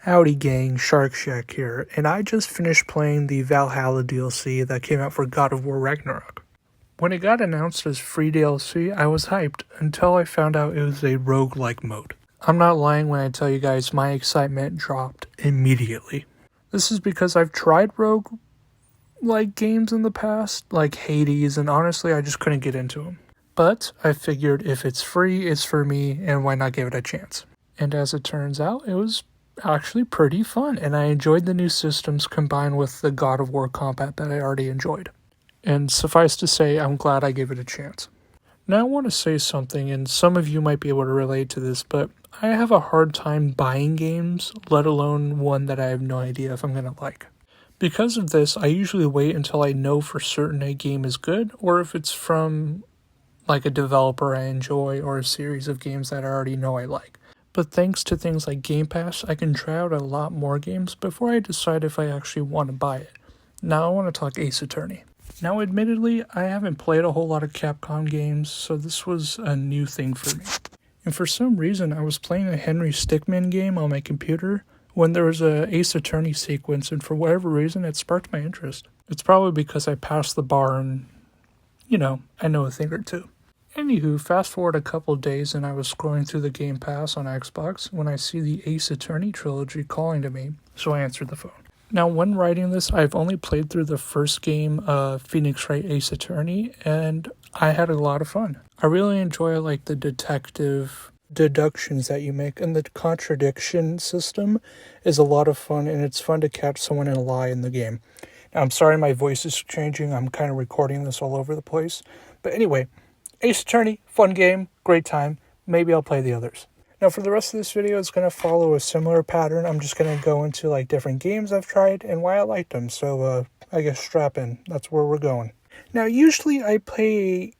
Howdy gang, Shark Shack here, and I just finished playing the Valhalla DLC that came out for God of War Ragnarok. When it got announced as free DLC, I was hyped until I found out it was a roguelike mode. I'm not lying when I tell you guys my excitement dropped immediately. This is because I've tried roguelike games in the past, like Hades, and honestly I just couldn't get into them. But I figured if it's free, it's for me, and why not give it a chance? And as it turns out, it was actually pretty fun, and I enjoyed the new systems combined with the God of War combat that I already enjoyed. And suffice to say, I'm glad I gave it a chance. Now I want to say something, and some of you might be able to relate to this, but I have a hard time buying games, let alone one that I have no idea if I'm going to like. Because of this, I usually wait until I know for certain a game is good, or if it's from like a developer I enjoy, or a series of games that I already know I like. But thanks to things like Game Pass, I can try out a lot more games before I decide if I actually want to buy it. Now I want to talk Ace Attorney. Now admittedly, I haven't played a whole lot of Capcom games, so this was a new thing for me. And for some reason, I was playing a Henry Stickmin game on my computer when there was a Ace Attorney sequence, and for whatever reason, it sparked my interest. It's probably because I passed the bar and, I know a thing or two. Anywho, fast forward a couple days and I was scrolling through the Game Pass on Xbox when I see the Ace Attorney trilogy calling to me, so I answered the phone. Now, when writing this, I've only played through the first game of Phoenix Wright Ace Attorney, and I had a lot of fun. I really enjoy the detective deductions that you make, and the contradiction system is a lot of fun, and it's fun to catch someone in a lie in the game. Now, I'm sorry my voice is changing, I'm kind of recording this all over the place, but anyway, Ace Attorney, fun game, great time. Maybe I'll play the others. Now for the rest of this video, it's going to follow a similar pattern. I'm just going to go into different games I've tried and why I liked them. So I guess strap in. That's where we're going. Now usually I play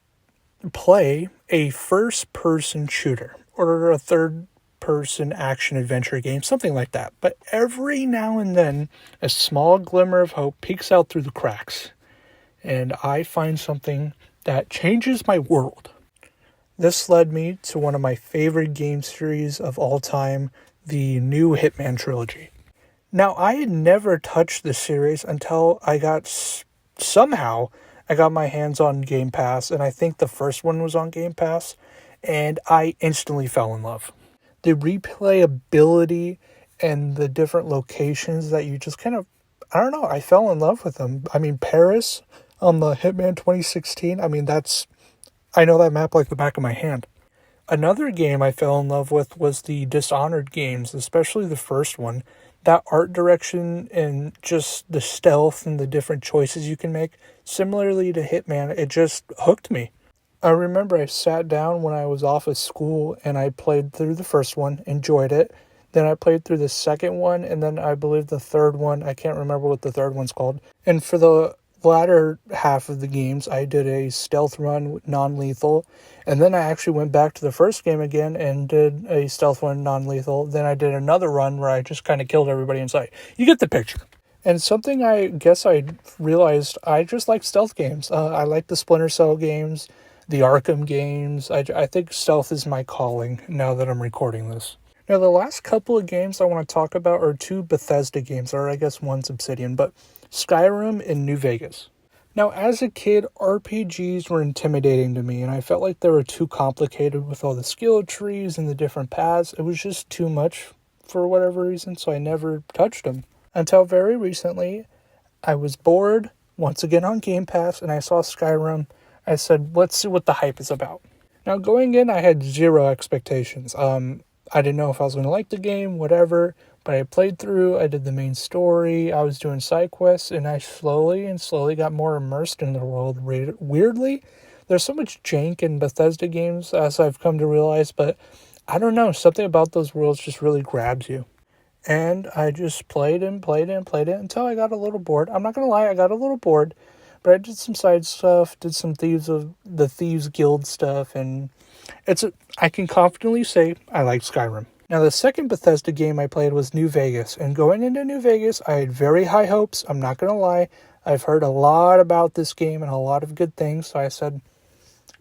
a first-person shooter or a third-person action-adventure game, something like that. But every now and then, a small glimmer of hope peeks out through the cracks. And I find something that changes my world. This led me to one of my favorite game series of all time, the new Hitman trilogy. Now, I had never touched this series until I got my hands on Game Pass, and I think the first one was on Game Pass, and I instantly fell in love. The replayability and the different locations that you just I fell in love with them. I mean, Paris on the Hitman 2016, I know that map like the back of my hand. Another game I fell in love with was the Dishonored games, especially the first one. That art direction and just the stealth and the different choices you can make, similarly to Hitman, it just hooked me. I remember I sat down when I was off of school and I played through the first one, enjoyed it. Then I played through the second one, and then I believe the third one, I can't remember what the third one's called. And for the latter half of the games, I did a stealth run with non-lethal, and then I actually went back to the first game again and did a stealth run non-lethal. Then I did another run where I just kind of killed everybody in sight. You get the picture. And something I guess I realized, I just like stealth games. I like the Splinter Cell games, the Arkham games. I think stealth is my calling now that I'm recording this. Now, the last couple of games I want to talk about are two Bethesda games, or I guess one's Obsidian, but Skyrim and New Vegas. Now, as a kid, RPGs were intimidating to me, and I felt like they were too complicated with all the skill trees and the different paths. It was just too much for whatever reason, so I never touched them. Until very recently, I was bored, once again on Game Pass, and I saw Skyrim. I said, let's see what the hype is about. Now, going in, I had zero expectations. I didn't know if I was going to like the game, whatever, but I played through, I did the main story, I was doing side quests, and I slowly got more immersed in the world. Weirdly, there's so much jank in Bethesda games, as I've come to realize, but I don't know, something about those worlds just really grabs you. And I just played until I got a little bored. I'm not going to lie, I got a little bored, but I did some side stuff, did some Thieves Guild stuff, and I can confidently say I like Skyrim. Now, the second Bethesda game I played was New Vegas, and going into New Vegas, I had very high hopes. I'm not going to lie. I've heard a lot about this game and a lot of good things, so I said,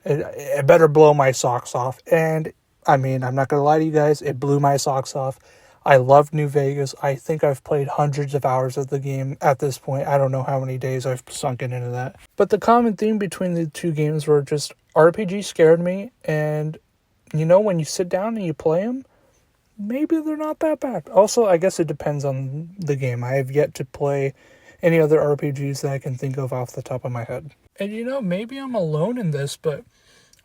it better blow my socks off. And, I'm not going to lie to you guys, it blew my socks off. I love New Vegas. I think I've played hundreds of hours of the game at this point. I don't know how many days I've sunken into that. But the common theme between the two games were just RPG scared me, and when you sit down and you play them, maybe they're not that bad. Also, I guess it depends on the game. I have yet to play any other RPGs that I can think of off the top of my head. And maybe I'm alone in this, but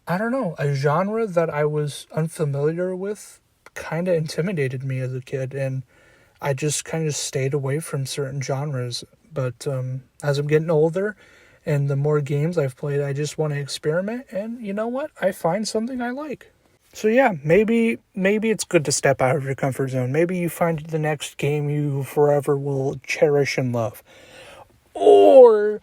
I don't know. A genre that I was unfamiliar with kind of intimidated me as a kid, and I just kind of stayed away from certain genres. But as I'm getting older and the more games I've played, I just want to experiment, and you know what? I find something I like. So yeah, maybe it's good to step out of your comfort zone. Maybe you find the next game you forever will cherish and love. Or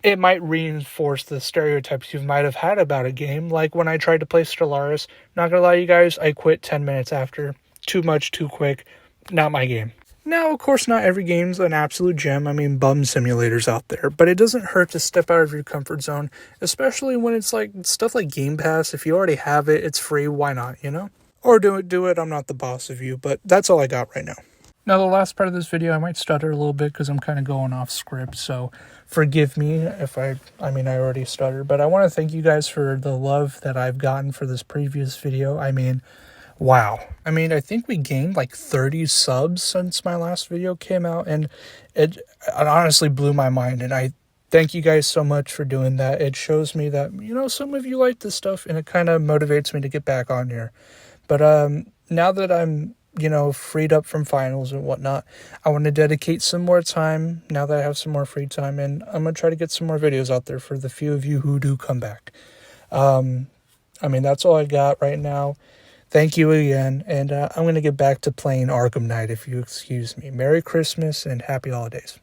it might reinforce the stereotypes you might have had about a game. Like when I tried to play Stellaris, not gonna lie to you guys, I quit 10 minutes after. Too much, too quick, not my game. Now, of course, not every game's an absolute gem. I mean, bum simulators out there. But it doesn't hurt to step out of your comfort zone, especially when it's like stuff like Game Pass. If you already have it, it's free, why not, Or do it, I'm not the boss of you, but that's all I got right now. Now, the last part of this video, I might stutter a little bit because I'm kind of going off script, so forgive me if I already stuttered. But I want to thank you guys for the love that I've gotten for this previous video. Wow. I think we gained like 30 subs since my last video came out, and it honestly blew my mind, and I thank you guys so much for doing that. It shows me that, some of you like this stuff, and it kind of motivates me to get back on here. But now that I'm, freed up from finals and whatnot, I want to dedicate some more time now that I have some more free time, and I'm going to try to get some more videos out there for the few of you who do come back. That's all I got right now. Thank you again, and I'm going to get back to playing Arkham Knight, if you excuse me. Merry Christmas and Happy Holidays.